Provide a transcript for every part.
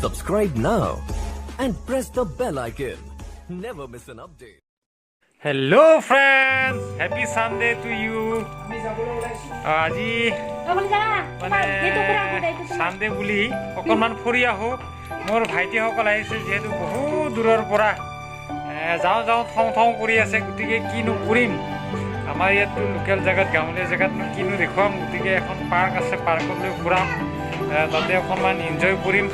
Subscribe now and press the bell icon. Never miss an update. Hello friends, happy Sunday to you. আজি মানে Sunday বুলি অকণমান ফুৰি আহো। মোৰ ভাইটিসকল আহিছে যিহেতু বহুত দূৰৰ পৰা যাওঁ থং থং কৰি আছে, গতিকে কিনো কৰিম। আমাৰ ইয়াততো লোকেল জেগাত গাঁৱলীয়া জেগাতনো কিনো দেখুৱাম, গতিকে এখন পাৰ্ক আছে, পাৰ্কলৈ ফুৰাম, তাতে অকণমান এনজয় কৰিম,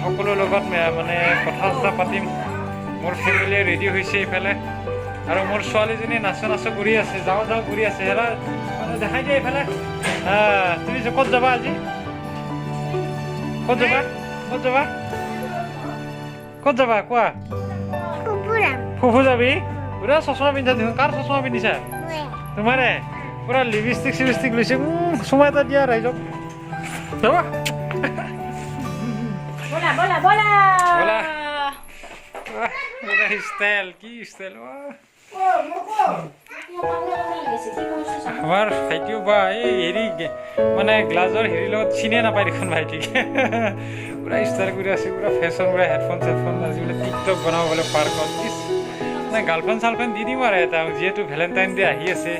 সকলোৰ লগত মানে কথা চথা পাতিম। মোৰ ফেমিলি ৰেডি হৈছে এইফালে, আৰু মোৰ ছোৱালীজনী নাচো কৰি আছে, যাওঁ কৰি আছে। হেৰা মানে দেখাই দিয়ে এইফালে। তুমি ক'ত যাবা আজি? ক'ত যাবা কোৱা? ফুফু যাবি? পুৰা চশমা পিন্ধা দেখোন। কাৰ চশমা পিন্ধিছা? তোমাৰে? পুৰা লিপষ্টিক চিপষ্টিক লৈছে। চুমা এটা দিয়া ৰাইজক। যাবা? ব'লা। স্টাইল কি স্টাইল! আমাৰ ভাইটিও বা এই হেৰি মানে গ্লাছৰ হেৰিৰ লগত চিনে নাপায় দেখোন ভাইটিক। পুৰা ষ্টাইল কৰি আছে, পুৰা ফেশ্বন, পুৰা হেডফোন চেডফোন, আজি বোলে টিকটক বনাব বোলে পাৰ্কত। মানে গাৰ্লফ্ৰেণ্ড চাৰ্লফ্ৰেণ্ড দি দিম আৰু এটা, যিহেতু ভেলেণ্টাইন ডে আহি আছে।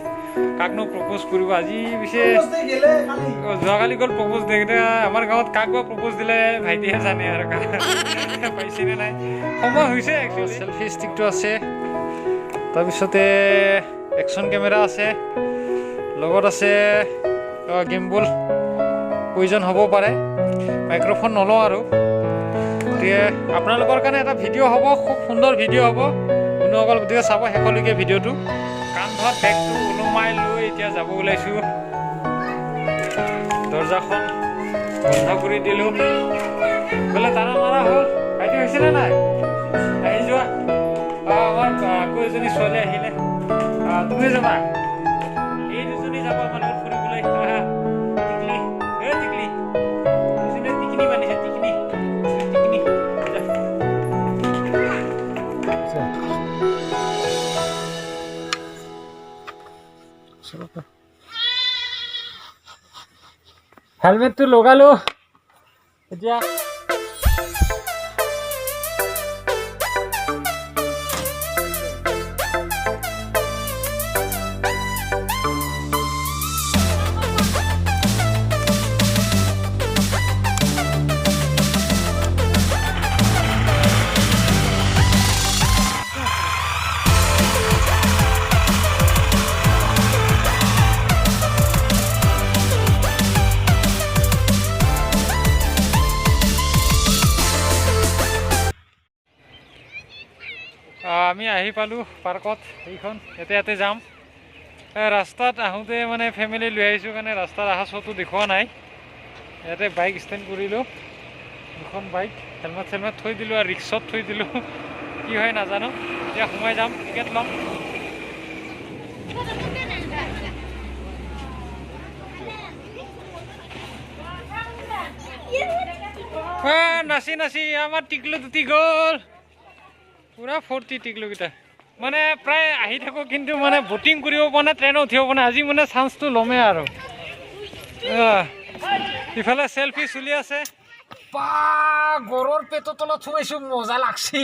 কাকনো প্ৰপ'জ কৰিব আজি? পিছে যোৱাকালি গ'ল প্ৰপ'জ ডে। আমাৰ গাঁৱত কাক বা প্ৰপ'জ দিলে ভাইটিহে জানে আৰু পাইছেনে নাই। সময় হৈছে একচুৱেলি। চেলফি ষ্টিকটো আছে, তাৰপিছতে একশ্যন কেমেৰা আছে, লগত আছে গিম্বল, প্ৰয়োজন হ'ব পাৰে। মাইক্ৰ'ফোন নলওঁ আৰু। গতিকে আপোনালোকৰ কাৰণে এটা ভিডিঅ' হ'ব, খুব সুন্দৰ ভিডিঅ' হ'ব বন্ধুসকল, গতিকে চাব শেষলৈকে ভিডিঅ'টো। কান্ধত বেগটো ওলোমাই লৈ এতিয়া যাব ওলাইছোঁ। দৰ্জাখন বন্ধ কৰি দিলোঁ। বোলে তাৰা মাৰা হ'ল। ভাইটি হৈছেনে নাই? আহি যোৱা। আমাৰ আকৌ এজনী ছোৱালী আহিলে। তুমি যাবা? এই দুজনী যাব আমাৰ লগত ফুৰিবলৈ। টিকলি টিকনি বান্ধিছে, টিকনি। হেলমেটটো লগালো এতিয়া। আমি আহি পালোঁ পাৰ্কত। এইখন ইয়াতে যাম। ৰাস্তাত আহোঁতে মানে ফেমিলি লৈ আহিছোঁ কাৰণে ৰাস্তাত অহা শ্ব'টো দেখুওৱা নাই। ইয়াতে বাইক ষ্টেণ্ড কৰিলোঁ, দুখন বাইক, হেলমেট থৈ দিলোঁ আৰু ৰিক্সত থৈ দিলোঁ। কি হয় নাজানো। এতিয়া সোমাই যাম, টিকেট ল'ম। নাচি আমাৰ টিকলু দুটি গ'ল। পুৰা ফূৰ্তি টিকলুকেইটা। মানে প্ৰায় আহি থাকোঁ, কিন্তু মানে বটিং কৰিব পৰা নাই, ট্ৰেইনত উঠিব পৰা নাই। আজি মানে চান্সটো ল'মেই আৰু। ইফালে চেলফি চলি আছে। গৰুৰ পেটৰ তলত সোমাইছোঁ, মজা লাগছি।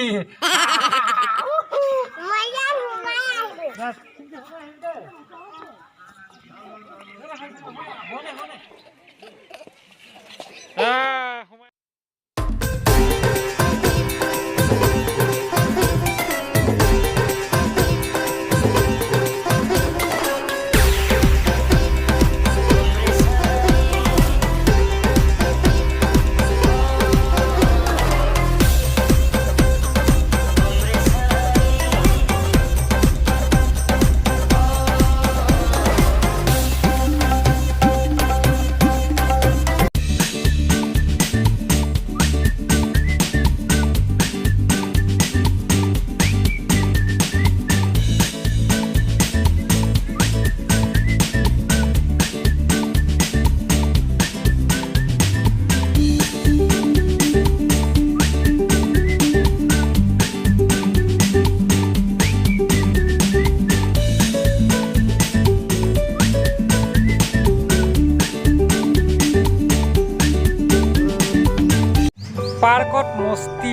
পাৰ্কত মস্তি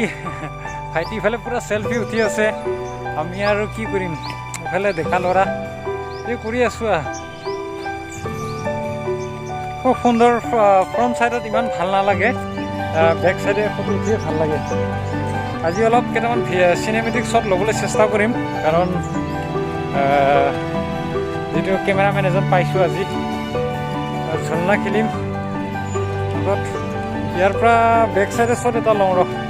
ভাইটি ইফালে পুৰা চেলফি উঠি আছে আমি আৰু কি কৰিম ইফালে ডেকা ল'ৰা এই কৰি আছোঁ খুব সুন্দৰ ফ্ৰণ্ট ছাইডত ইমান ভাল নালাগে বেক ছাইডে ফটো উঠিয়ে ভাল লাগে আজি অলপ কেইটামান চিনেমেটিক শ্বট ল'বলৈ চেষ্টা কৰিম কাৰণ যিটো কেমেৰামেন এজন পাইছোঁ আজি ঝৰ্ণা খেলিম ইয়াৰ পৰা বেক চাইডে শ্বট এটা লওঁ ৰ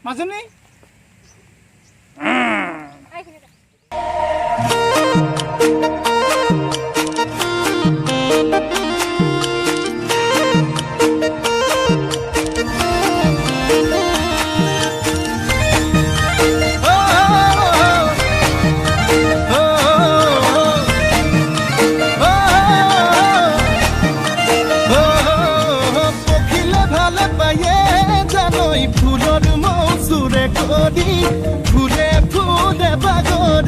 মাজনী ফুলে ফুলে বাগৰি